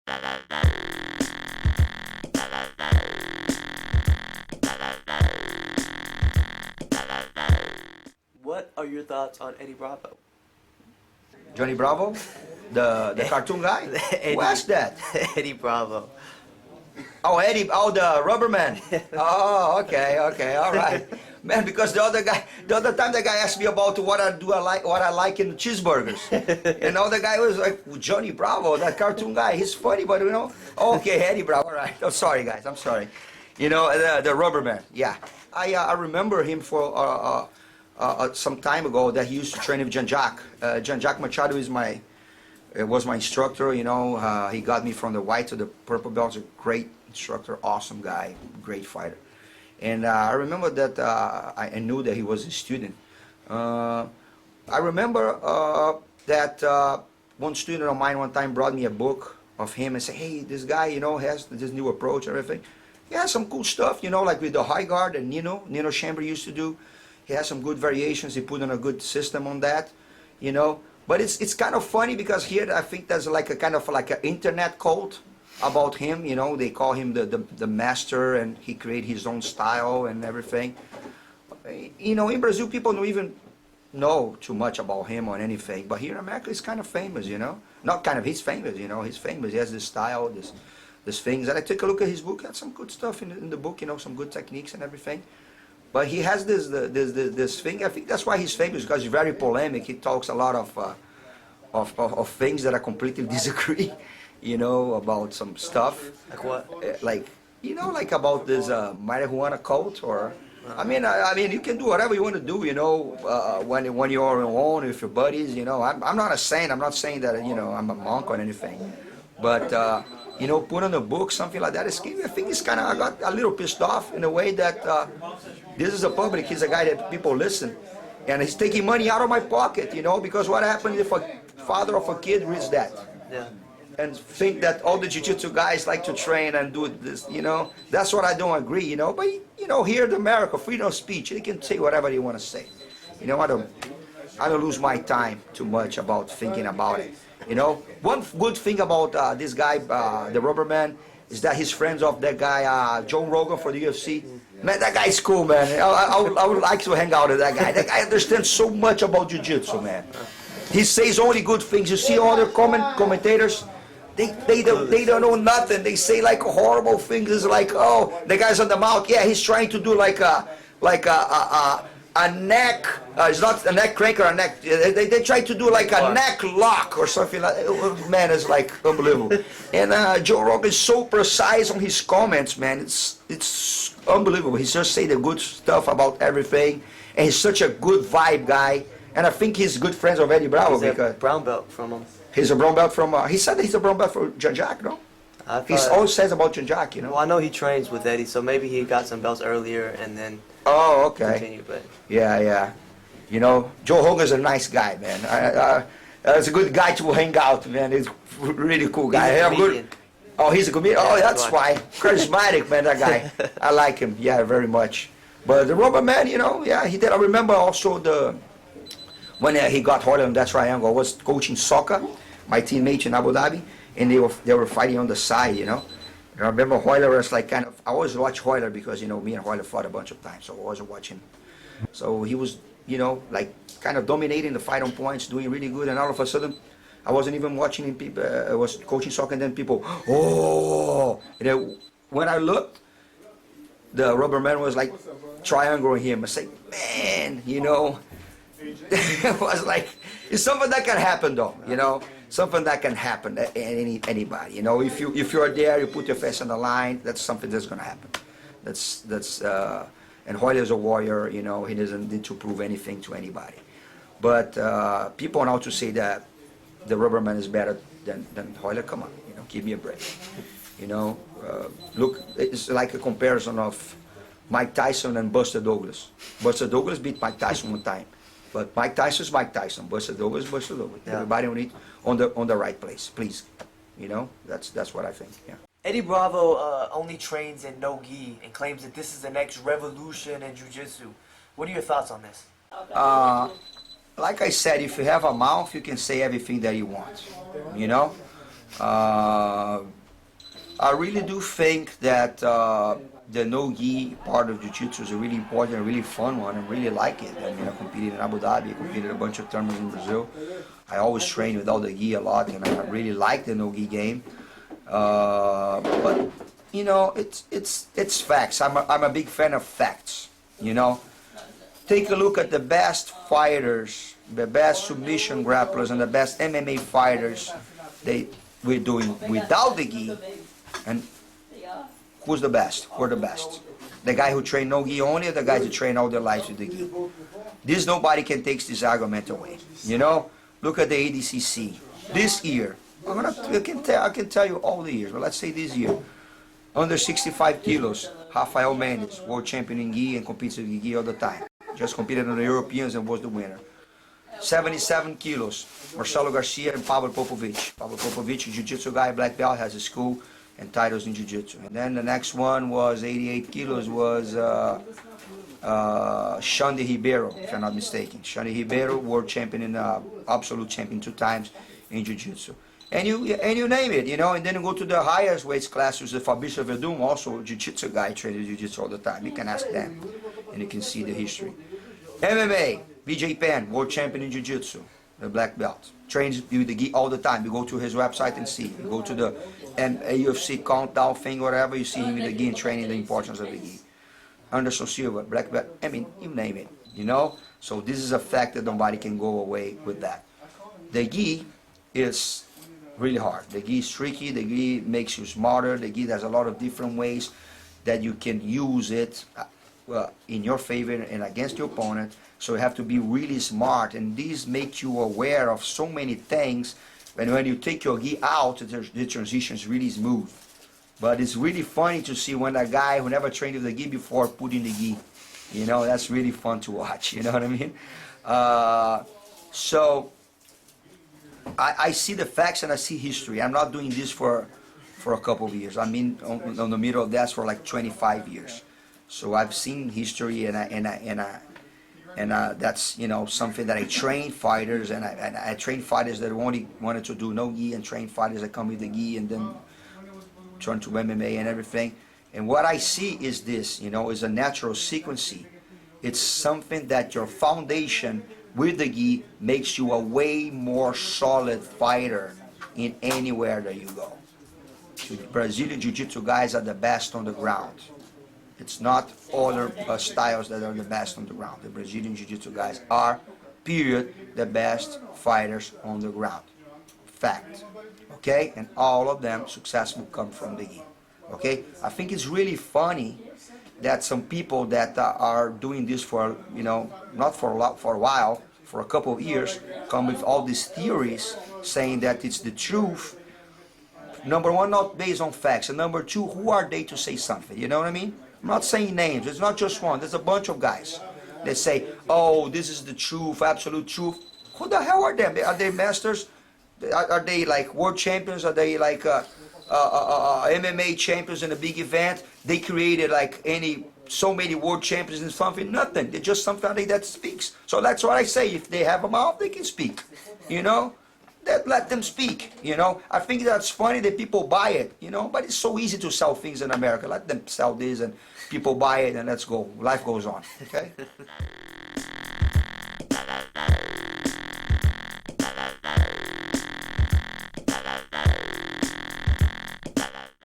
What are your thoughts on Eddie Bravo? Johnny Bravo, the cartoon guy. Who asked that? Eddie Bravo. Oh, Eddie, oh, the rubber man. Oh, okay, all right. Man, because the other time the guy asked me about what I like in cheeseburgers. And the guy was like, Johnny Bravo, that cartoon guy, he's funny, but okay, Eddie Bravo, all right. Oh, sorry guys, I'm sorry. The rubber man, yeah. I remember him for some time ago that he used to train with Jean-Jacques. Jean-Jacques Machado was my instructor, he got me from the white to the purple belt. He's a great instructor, awesome guy, great fighter. And I remember that I knew that he was a student. I remember that one student of mine one time brought me a book of him and said, hey, this guy, has this new approach and everything. He has some cool stuff, like with the high guard and Nino Chamber used to do. He has some good variations. He put on a good system on that, But it's kind of funny because here I think there's like a kind of like an internet cult about him. They call him the master, and he created his own style and everything. In Brazil, people don't even know too much about him or anything. But here in America, he's kind of famous. Not kind of, he's famous. He's famous. He has this style, this things. And I took a look at his book. Had some good stuff in the book. Some good techniques and everything. But he has this thing. I think that's why he's famous, because he's very polemic. He talks a lot of things that I completely disagree. About some stuff. Like what? Like about this marijuana cult, or I mean, you can do whatever you want to do. When you're on your own with your buddies. I'm not saying that I'm a monk or anything, but put on a book, something like that. I think it's kind of, I got a little pissed off in a way that this is a public. He's a guy that people listen, and he's taking money out of my pocket. Because what happens if a father of a kid reads that? Yeah. And think that all the jiu-jitsu guys like to train and do this, That's what I don't agree, But, here in America, freedom of speech, they can say whatever they want to say. I don't lose my time too much about thinking about it. One good thing about this guy, the rubber man, is that he's friends of that guy, Joe Rogan for the UFC. Man, that guy's cool, man. I would like to hang out with that guy. That guy understands so much about jiu-jitsu, man. He says only good things. You see all the commentators, they don't know nothing. They say like horrible things. It's like, oh, the guy's on the mouth. Yeah, he's trying to do like a neck. It's not a neck crank or a neck. They try to do like a neck lock or something like. Man, it's like unbelievable. And Joe Rogan is so precise on his comments, man. It's unbelievable. He just say the good stuff about everything, and he's such a good vibe guy. And I think he's good friends of Eddie Bravo. He's a brown belt from him. He's a brown belt from, he said that he's a brown belt for Jean-Jacques, no? He always says about Jean-Jacques, Well, I know he trains with Eddie, so maybe he got some belts earlier and then continue, but... Yeah. Joe Hogan's a nice guy, man. He's a good guy to hang out, man. He's a really cool guy. He's a comedian. Oh, he's a comedian? Oh, that's why. Charismatic, man, that guy. I like him, yeah, very much. But the rubber man, yeah, he did. I remember also when he got Hoyler in that triangle, I was coaching soccer, my teammates in Abu Dhabi, and they were fighting on the side, And I remember Hoyler was like kind of, I always watch Hoyler because, me and Hoyler fought a bunch of times, so I was watching. So he was, like kind of dominating the fight on points, doing really good, and all of a sudden, I wasn't even watching him, people, I was coaching soccer, and then people, oh! When I looked, the rubber man was like triangling him. I said, man, it was like, it's something that can happen though, something that can happen to anybody, if you're there, you put your face on the line, that's something that's going to happen. And Hoyler is a warrior, he doesn't need to prove anything to anybody. But people now to say that the rubber man is better than Hoyler, come on, give me a break. Look, it's like a comparison of Mike Tyson and Buster Douglas. Buster Douglas beat Mike Tyson one time. But Mike Tyson is Mike Tyson. Buster Douglas, Buster Douglas. Yeah. Everybody on the right place, please. That's what I think. Yeah. Eddie Bravo only trains in no-gi and claims that this is the next revolution in jiu-jitsu. What are your thoughts on this? Like I said, if you have a mouth, you can say everything that you want. I really do think that the no-gi part of Jiu-Jitsu is a really important and really fun one. I really like it. I mean, I competed in Abu Dhabi, I competed a bunch of tournaments in Brazil. I always train without the gi a lot, and I really like the no-gi game. But you know, it's facts. I'm a big fan of facts. You know, take a look at the best fighters, the best submission grapplers, and the best MMA fighters. We're doing without the gi, and who's the best? Who are the best? The guy who train no gi only, or the guys who train all their lives with the gi? This nobody can take this argument away. You know, look at the ADCC this year. I can tell you all the years, but let's say this year, under 65 kilos, Rafael Mendes, world champion in gi and competes with gi all the time. Just competed on the Europeans and was the winner. 77 kilos, Marcelo Garcia and Pablo Popovich. Pablo Popovich, a jiu-jitsu guy, black belt, has a school and titles in jiu-jitsu. And then the next one was 88 kilos, was Xande Ribeiro, if I'm not mistaken. Xande Ribeiro, world champion and absolute champion 2 times in jiu-jitsu. And you name it, you know, and then you go to the highest weights class, which is Fabricio Verdun, also a jiu-jitsu guy, trains jiu-jitsu all the time. You can ask them, and you can see the history. MMA, BJ Penn, world champion in jiu-jitsu, the black belt. Trains with the gi all the time. You go to his website and see. You go to the UFC countdown thing, whatever, you see him with the gi and training the importance of the gi. Anderson Silva, black belt, I mean, you name it, you know? So this is a fact that nobody can go away with that. The gi is really hard. The gi is tricky, the gi makes you smarter, the gi has a lot of different ways that you can use it in your favor and against your opponent. So you have to be really smart, and these make you aware of so many things. And when you take your gi out, the transition is really smooth. But it's really funny to see when a guy who never trained with the gi before put in the gi. You know, that's really fun to watch, you know what I mean? So I see the facts and I see history. I'm not doing this for a couple of years. I mean, on the middle of that for like 25 years. So I've seen history, and that's, you know, something that I train fighters, and I train fighters that only wanted to do no gi, and train fighters that come with the gi and then turn to MMA and everything. And what I see is this, you know, is a natural sequence. It's something that your foundation with the gi makes you a way more solid fighter in anywhere that you go. The Brazilian Jiu-Jitsu guys are the best on the ground. It's not other styles that are the best on the ground. The Brazilian Jiu-Jitsu guys are, period, the best fighters on the ground. Fact. Okay? And all of them successful come from the gi. Okay? I think it's really funny that some people that are doing this for, you know, not for a while, for a couple of years, come with all these theories saying that it's the truth. Number one, not based on facts. And number two, who are they to say something? You know what I mean? I'm not saying names. It's not just one. There's a bunch of guys that say, oh, this is the truth, absolute truth. Who the hell are they? Are they masters? Are they like world champions? Are they like MMA champions in a big event? They created like so many world champions and something? Nothing. They're just somebody that speaks. So that's what I say. If they have a mouth, they can speak. You know? Let them speak, you know. I think that's funny that people buy it, you know, but it's so easy to sell things in America. Let them sell this and people buy it and let's go. Life goes on, okay?